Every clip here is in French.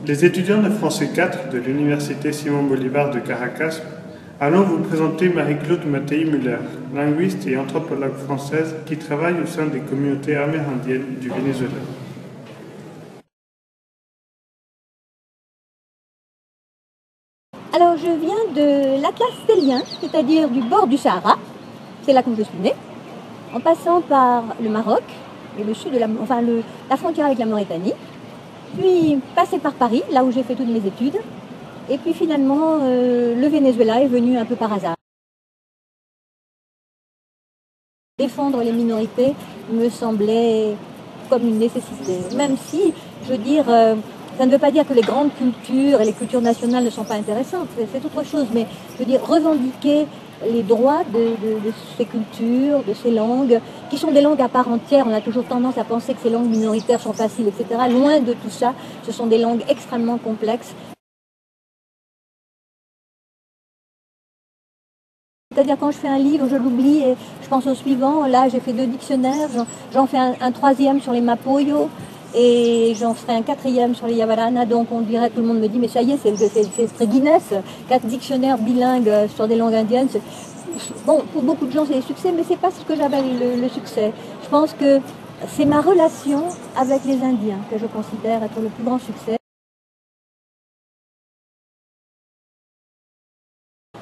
Les étudiants de français 4 de l'Université Simon Bolivar de Caracas allons vous présenter Marie-Claude Mattei-Müller, linguiste et anthropologue française qui travaille au sein des communautés amérindiennes du Venezuela. Alors je viens de l'Atlas stélien, c'est-à-dire du bord du Sahara, c'est là que je suis née, en passant par le Maroc et le sud de la frontière avec la Mauritanie, puis passer par Paris, là où j'ai fait toutes mes études, et puis finalement le Venezuela est venu un peu par hasard. Défendre les minorités me semblait comme une nécessité, même si, je veux dire, ça ne veut pas dire que les grandes cultures et les cultures nationales ne sont pas intéressantes, c'est autre chose, mais je veux dire, revendiquer les droits de ces cultures, de ces langues, qui sont des langues à part entière. On a toujours tendance à penser que ces langues minoritaires sont faciles, etc. Loin de tout ça, ce sont des langues extrêmement complexes. C'est-à-dire quand je fais un livre, je l'oublie et je pense au suivant. Là, j'ai fait 2 dictionnaires, j'en fais un troisième sur les Mapoyo et j'en ferai un 4e sur les Yavarana. Donc on dirait, tout le monde me dit, mais ça y est, c'est très Guinness. 4 dictionnaires bilingues sur des langues indiennes. Bon, pour beaucoup de gens, c'est des succès, mais c'est pas ce que j'appelle le succès. Je pense que c'est ma relation avec les Indiens que je considère être le plus grand succès.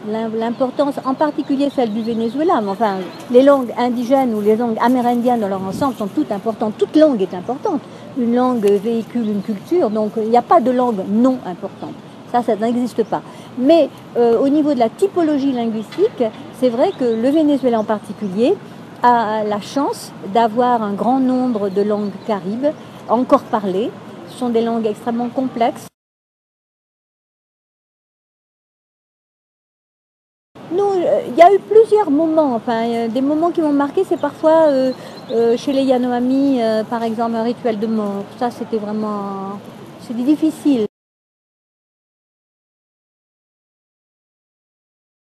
L'importance, en particulier celle du Venezuela, mais enfin, les langues indigènes ou les langues amérindiennes dans leur ensemble sont toutes importantes. Toute langue est importante. Une langue véhicule une culture, donc il n'y a pas de langue non importante. Ça n'existe pas. Mais au niveau de la typologie linguistique, c'est vrai que le Venezuela en particulier a la chance d'avoir un grand nombre de langues caribes encore parlées. Ce sont des langues extrêmement complexes. Non, il y a eu plusieurs moments, des moments qui m'ont marqué, c'est parfois chez les Yanomami, par exemple, un rituel de mort. Ça, c'était vraiment, c'était difficile.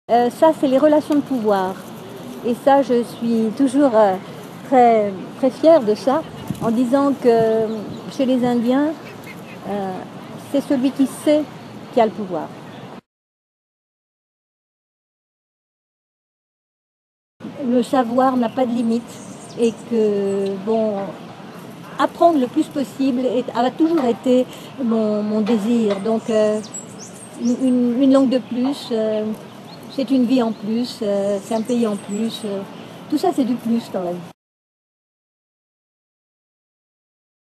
Ça, c'est les relations de pouvoir. Et ça, je suis toujours très, très fière de ça, en disant que chez les Indiens, c'est celui qui sait qui a le pouvoir. Le savoir n'a pas de limite et que, bon, apprendre le plus possible a toujours été mon désir. Donc, une langue de plus, c'est une vie en plus, c'est un pays en plus. Tout ça, c'est du plus dans la vie.